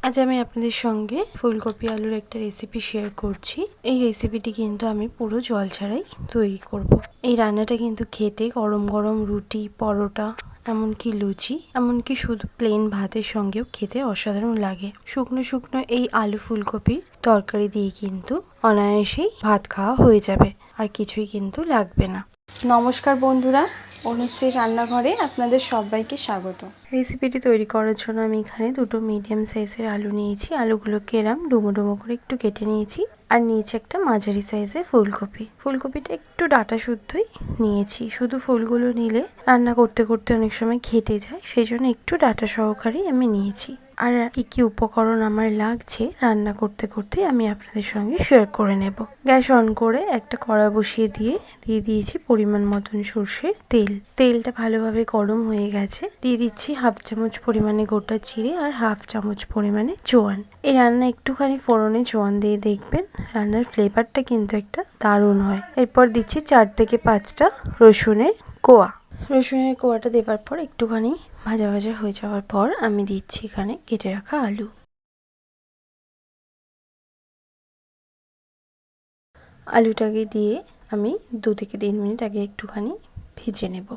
আজ আমি আপনাদের সঙ্গে ফুলকপি আলুর একটা রেসিপি শেয়ার করছি। এই রেসিপিটি কিন্তু আমি পুরো জল ছাড়াই তৈরি করব। এই রান্নাটা কিন্তু খেতে গরম গরম রুটি, পরোটা, এমনকি লুচি, এমনকি শুধু প্লেন ভাতের সঙ্গেও খেতে অসাধারণ লাগে। শুকনো শুকনো এই আলু ফুলকপির তরকারি দিয়ে কিন্তু অনায়াসেই ভাত খাওয়া হয়ে যাবে, আর কিছুই কিন্তু লাগবে না। নমস্কার বন্ধুরা, অনুশ্রী রান্নাঘরে আপনাদের সবাইকে স্বাগত। রেসিপিটি তৈরি করার জন্য আমি এখানে দুটো মিডিয়াম সাইজের আলু নিয়েছি। আলুগুলোকে এরম ডুমো ডুমো করে একটু কেটে নিয়েছি। আর নিয়েছি একটা মাঝারি সাইজের ফুলকপি। ফুলকপিটা একটু ডাঁটা শুদ্ধই নিয়েছি। শুধু ফুলগুলো নিলে রান্না করতে করতে অনেক সময় ঘেটে যায়, সেই জন্য একটু ডাঁটা সহকারেই আমি নিয়েছি। আর কি কি উপকরণ আমার লাগছে রান্না করতে করতে আমি আপনাদের সঙ্গে শেয়ার করে নেব। গ্যাস অন করে একটা কড়া বসিয়ে দিয়ে দিয়েছি পরিমাণ মতন সর্ষের তেল। তেলটা ভালোভাবে গরম হয়ে গেছে। দিয়ে দিচ্ছি হাফ চামচ পরিমাণে গোটা জিরে আর হাফ চামচ পরিমাণে জোয়ান। এই রান্না একটুখানি ফোড়নে জোয়ান দিয়ে দেখবেন, রান্নার ফ্লেভারটা কিন্তু একটা দারুণ হয়। এরপর দিচ্ছি 4 থেকে 5টা রসুনের কোয়া। রসুনের কোয়াটা দেওয়ার পর একটুখানি ভাজা ভাজা হয়ে যাওয়ার পর আমি দিচ্ছি এখানে কেটে রাখা আলু। আলুটাকে দিয়ে আমি 2 থেকে 3 মিনিট আগে একটুখানি ভেজে নেব।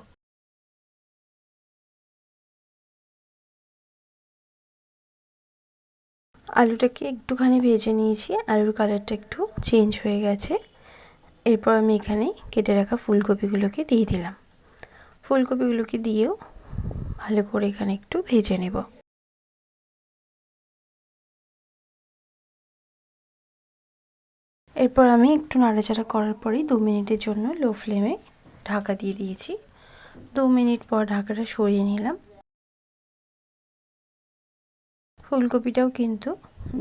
আলুটাকে একটুখানি ভেজে নিয়েছি, আলুর কালারটা একটু চেঞ্জ হয়ে গেছে। এরপর আমি এখানে কেটে রাখা ফুলকপিগুলোকে দিয়ে দিলাম। ফুলকপিগুলোকে দিয়েও ভালো করে এখানে একটু ভেজে নেব। এরপর আমি একটু নাড়াচাড়া করার পরেই 2 মিনিটের জন্য লো ফ্লেমে ঢাকা দিয়ে দিয়েছি। 2 মিনিট পর ঢাকাটা সরিয়ে নিলাম। ফুলকপিটাও কিন্তু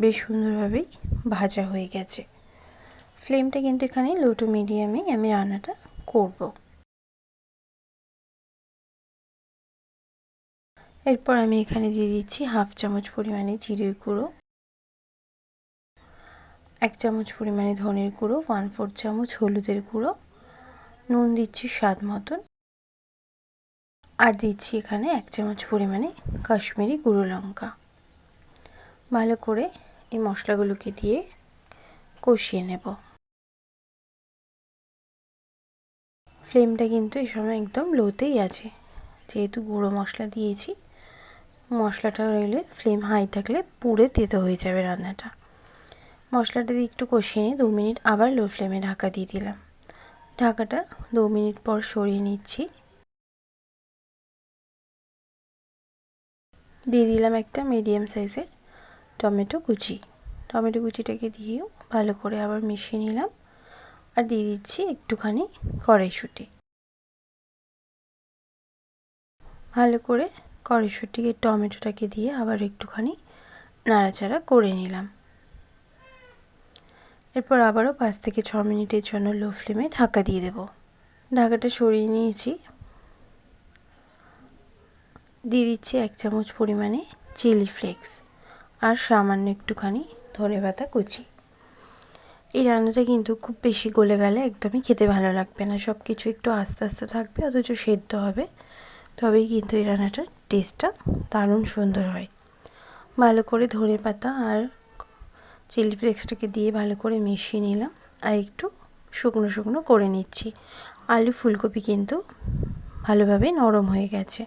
বেশ সুন্দরভাবেই ভাজা হয়ে গেছে। ফ্লেমটা কিন্তু এখানে লো টু মিডিয়ামে আমি রান্নাটা করব। এরপর আমি এখানে দিয়ে দিচ্ছি হাফ চামচ পরিমাণে জিরের গুঁড়ো, 1 চামচ পরিমাণে ধনের গুঁড়ো, 1/4 চামচ হলুদের গুঁড়ো, নুন দিচ্ছি স্বাদ মতন, আর দিচ্ছি এখানে 1 চামচ পরিমাণে কাশ্মীরি গুঁড়ো লঙ্কা। ভালো করে এই মশলাগুলোকে দিয়ে কষিয়ে নেব। ফ্লেমটা কিন্তু এই সময় একদম লোতেই আছে, যেহেতু গুঁড়ো মশলা দিয়েছি। মশলাটা রইলে ফ্লেম হাই থাকলে পুড়ে তেতো হয়ে যাবে রান্নাটা। মশলাটা দিয়ে একটু কষিয়ে নিয়ে 2 মিনিট আবার লো ফ্লেমে ঢাকা দিয়ে দিলাম। ঢাকাটা 2 মিনিট পর সরিয়ে নিচ্ছি। দিয়ে দিলাম একটা মিডিয়াম সাইজের টমেটো কুচি। টমেটো কুচিটাকে দিয়েও ভালো করে আবার মিশিয়ে নিলাম। আর দিয়ে দিচ্ছি একটুখানি কড়াইশুঁটি। ভালো করে কড়াইশুঁটিকে টমেটোটাকে দিয়ে আবার একটুখানি নাড়াচাড়া করে নিলাম। এরপর আবারও 5 থেকে 6 মিনিটের জন্য লো ফ্লেমে ঢাকা দিয়ে দেব। ঢাকাটা সরিয়ে নিয়েছি। দিয়ে দিচ্ছি 1 চামচ পরিমাণে চিলি ফ্লেক্স আর সামান্য একটুখানি ধনেপাতা কুচি। এই রান্নাটা কিন্তু খুব বেশি গলে গেলে একদমই খেতে ভালো লাগবে না। সব কিছু একটু আস্তে আস্তে থাকবে, অথচ সেদ্ধ হবে, তবেই কিন্তু এই রান্নাটার টেস্টটা দারুণ সুন্দর হয়। ভালো করে ধনেপাতা আর চিলি ফ্লেক্সটাকে দিয়ে ভালো করে মিশিয়ে নিলাম। আর একটু শুকনো শুকনো করে নিচ্ছি। আলু ফুলকপি কিন্তু ভালোভাবে নরম হয়ে গেছে।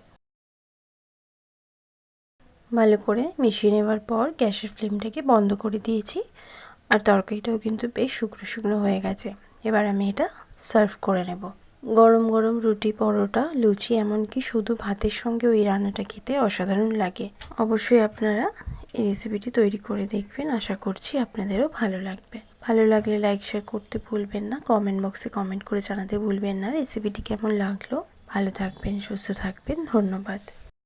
ভালো করে মিশিয়ে নেওয়ার পর গ্যাসের ফ্লেমটাকে বন্ধ করে দিয়েছি। আর তরকারিটাও কিন্তু বেশ শুকনো শুকনো হয়ে গেছে। এবার আমি এটা সার্ভ করে নেব। গরম গরম রুটি, পরোটা, লুচি, এমনকি শুধু ভাতের সঙ্গেও এই রান্নাটা খেতে অসাধারণ লাগে। অবশ্যই আপনারা এই রেসিপিটি তৈরি করে দেখবেন। আশা করছি আপনাদেরও ভালো লাগবে। ভালো লাগলে লাইক শেয়ার করতে ভুলবেন না। কমেন্ট বক্সে কমেন্ট করে জানাতে ভুলবেন না রেসিপিটি কেমন লাগলো। ভালো থাকবেন, সুস্থ থাকবেন। ধন্যবাদ।